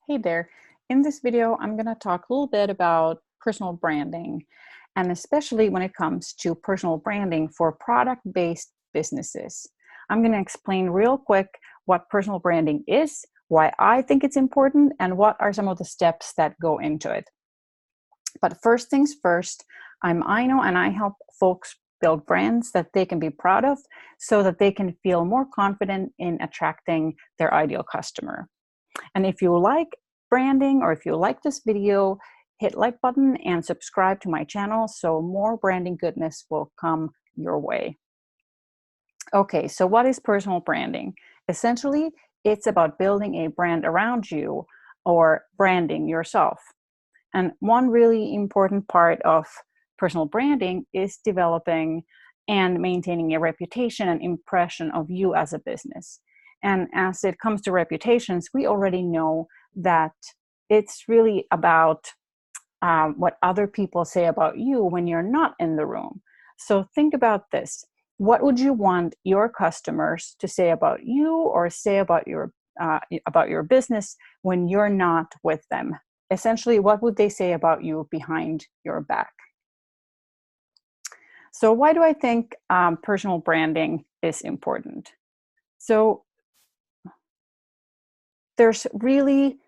Hey there. In this video, I'm going to talk a little bit about personal branding, and especially when it comes to personal branding for product-based businesses. I'm going to explain real quick what personal branding is, why I think it's important, and what are some of the steps that go into it. But first things first, I'm Aino and I help folks build brands that they can be proud of so that they can feel more confident in attracting their ideal customer. And if you like branding or if you like this video, hit like button and subscribe to my channel so more branding goodness will come your way. Okay, so what is personal branding? Essentially, it's about building a brand around you or branding yourself. And one really important part of personal branding is developing and maintaining a reputation and impression of you as a business. And as it comes to reputations, we already know that it's really about what other people say about you when you're not in the room. So think about this. What would you want your customers to say about you or say about your business when you're not with them? Essentially, what would they say about you behind your back? So why do I think personal branding is important? So there's really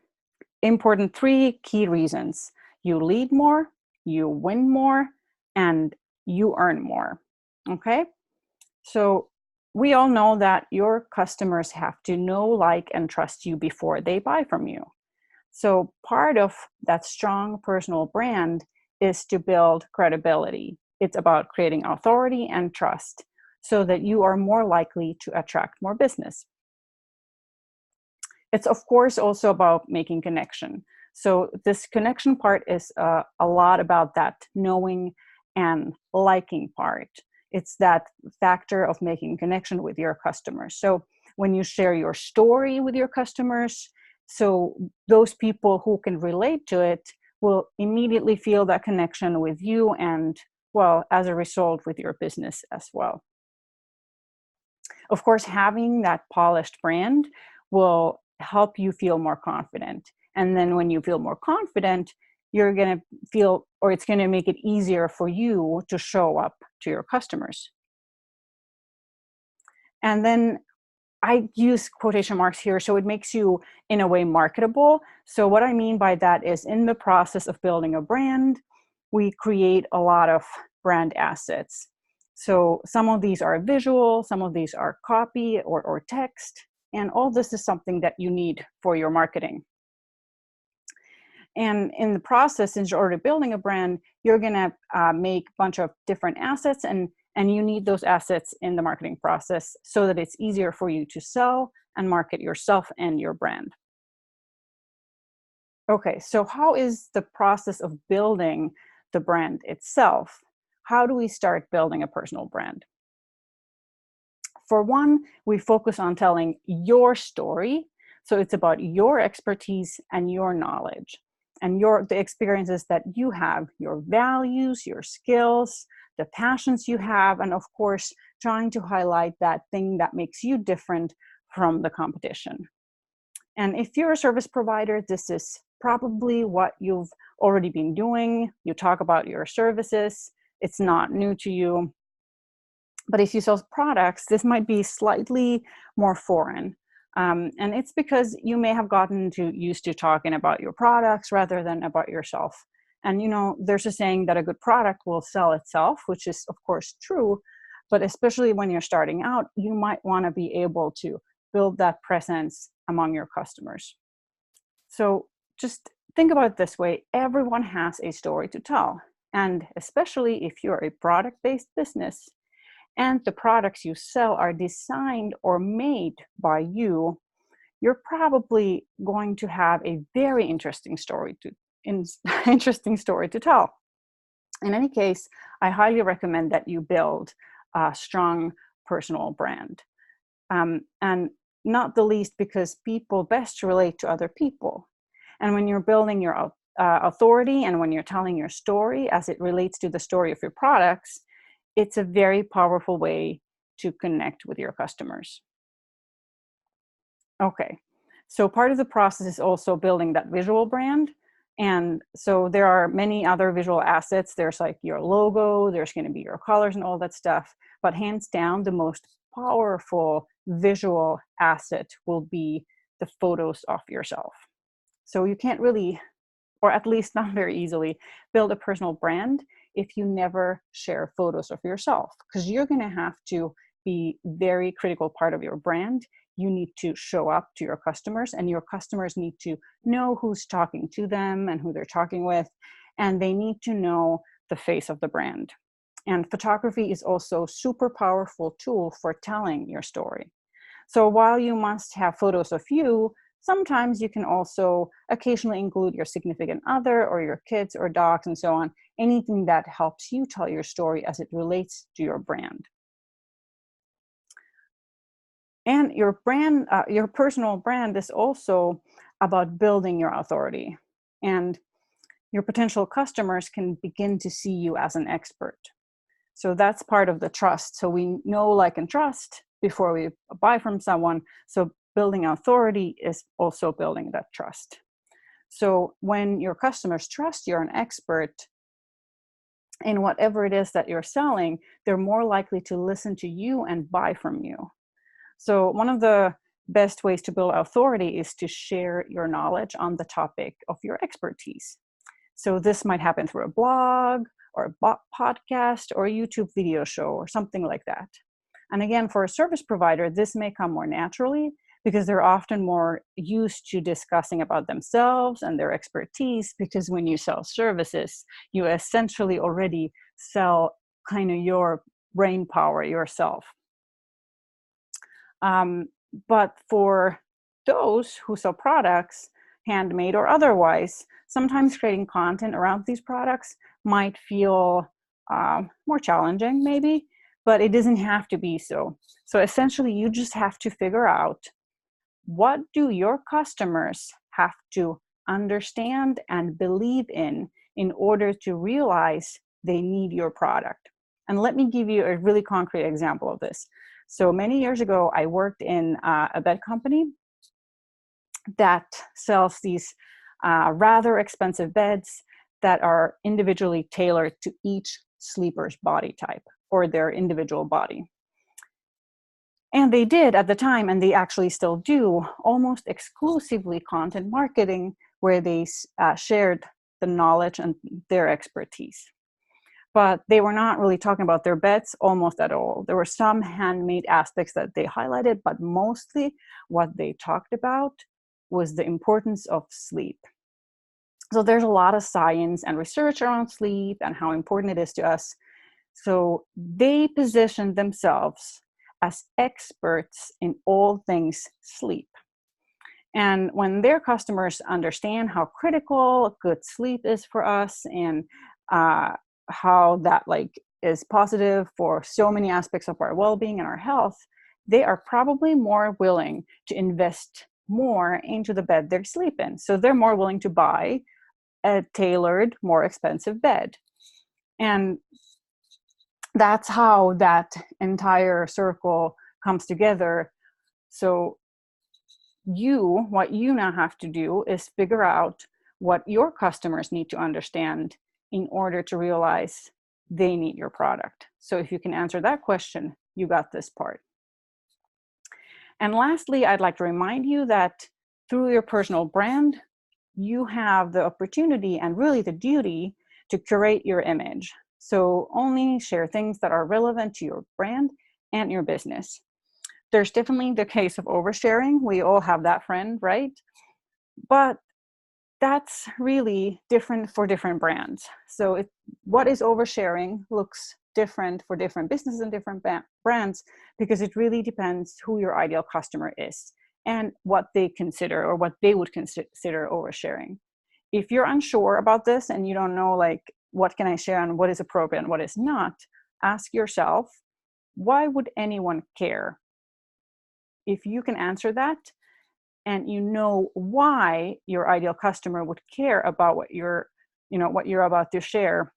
important three key reasons. You lead more, you win more, and you earn more. Okay? So we all know that your customers have to know, like, and trust you before they buy from you. So part of that strong personal brand is to build credibility. It's about creating authority and trust so that you are more likely to attract more business. It's of course also about making connection. So this connection part is a lot about that knowing and liking part. It's that factor of making connection with your customers. So when you share your story with your customers, so those people who can relate to it will immediately feel that connection with you and, well, as a result, with your business as well. Of course, having that polished brand will help you feel more confident. And then when you feel more confident, you're going to feel, or it's going to make it easier for you to show up to your customers. And then I use quotation marks here, so it makes you, in a way, marketable. So what I mean by that is in the process of building a brand, we create a lot of brand assets. So some of these are visual, some of these are copy or text, and all this is something that you need for your marketing. And in the process, since you're already building a brand, you're going to make a bunch of different assets, and you need those assets in the marketing process so that it's easier for you to sell and market yourself and your brand. Okay, so how is the process of building the brand itself? How do we start building a personal brand? For one, we focus on telling your story. So it's about your expertise and your knowledge and the experiences that you have, your values, your skills, the passions you have, and of course, trying to highlight that thing that makes you different from the competition. And if you're a service provider, this is probably what you've already been doing. You talk about your services. It's not new to you. But if you sell products, this might be slightly more foreign. And it's because you may have gotten used to talking about your products rather than about yourself. And there's a saying that a good product will sell itself, which is of course true. But especially when you're starting out, you might want to be able to build that presence among your customers. So just think about it this way. Everyone has a story to tell. And especially if you're a product-based business, and the products you sell are designed or made by you, you're probably going to have a very interesting story to tell. In any case, I highly recommend that you build a strong personal brand. And not the least because people best relate to other people. And when you're building your authority and when you're telling your story as it relates to the story of your products, it's a very powerful way to connect with your customers. Okay, So part of the process is also building that visual brand. And so there are many other visual assets. There's like your logo, there's going to be your colors and all that stuff. But hands down, the most powerful visual asset will be the photos of yourself. So you can't really, or at least not very easily, build a personal brand if you never share photos of yourself, because you're going to have to be very critical part of your brand. You need to show up to your customers, and your customers need to know who's talking to them and who they're talking with, and they need to know the face of the brand. And photography is also a super powerful tool for telling your story. So while you must have photos of you, sometimes you can also occasionally include your significant other or your kids or dogs and so on, anything that helps you tell your story as it relates to your brand. And your brand, your personal brand is also about building your authority. And your potential customers can begin to see you as an expert. So that's part of the trust. So we know, like, and trust before we buy from someone. So building authority is also building that trust. So when your customers trust you're an expert in whatever it is that you're selling, they're more likely to listen to you and buy from you. So one of the best ways to build authority is to share your knowledge on the topic of your expertise. So this might happen through a blog or a podcast or a YouTube video show or something like that. And again, for a service provider, this may come more naturally because they're often more used to discussing about themselves and their expertise, because when you sell services, you essentially already sell kind of your brain power yourself. But for those who sell products, handmade or otherwise, sometimes creating content around these products might feel more challenging maybe, but it doesn't have to be so. So essentially, you just have to figure out, what do your customers have to understand and believe in order to realize they need your product? And let me give you a really concrete example of this. So many years ago, I worked in a bed company that sells these rather expensive beds that are individually tailored to each sleeper's body type or their individual body. And they did at the time, and they actually still do, almost exclusively content marketing where they shared the knowledge and their expertise. But they were not really talking about their beds almost at all. There were some handmade aspects that they highlighted, but mostly what they talked about was the importance of sleep. So there's a lot of science and research around sleep and how important it is to us. So they positioned themselves as experts in all things sleep. And when their customers understand how critical good sleep is for us, and how that is positive for so many aspects of our well-being and our health, they are probably more willing to invest more into the bed they sleep in. So they're more willing to buy a tailored, more expensive bed. And that's how that entire circle comes together. So what you now have to do is figure out what your customers need to understand in order to realize they need your product. So if you can answer that question, you got this part. And lastly, I'd like to remind you that through your personal brand, you have the opportunity and really the duty to curate your image. So only share things that are relevant to your brand and your business. There's definitely the case of oversharing. We all have that friend, right? But that's really different for different brands. So what is oversharing looks different for different businesses and different brands, because it really depends who your ideal customer is and what they consider or what they would consider oversharing. If you're unsure about this and you don't know what can I share and what is appropriate and what is not, ask yourself, why would anyone care? If you can answer that, and you know why your ideal customer would care about what you're about to share,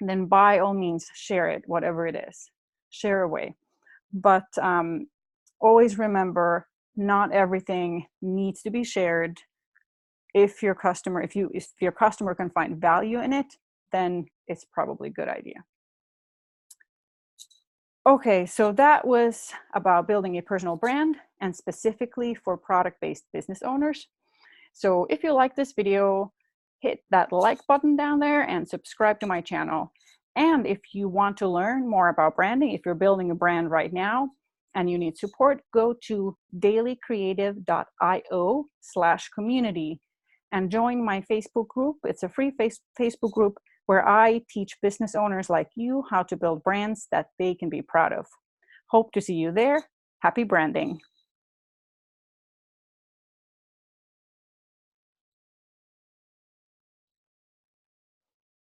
then by all means share it, whatever it is. Share away. But always remember Not everything needs to be shared. If your customer can find value in it, then it's probably a good idea. Okay, so that was about building a personal brand, and specifically for product-based business owners. So if you like this video, hit that like button down there and subscribe to my channel. And if you want to learn more about branding, if you're building a brand right now and you need support, go to dailycreative.io/community and join my Facebook group. It's a free Facebook group where I teach business owners like you how to build brands that they can be proud of. Hope to see you there. Happy branding.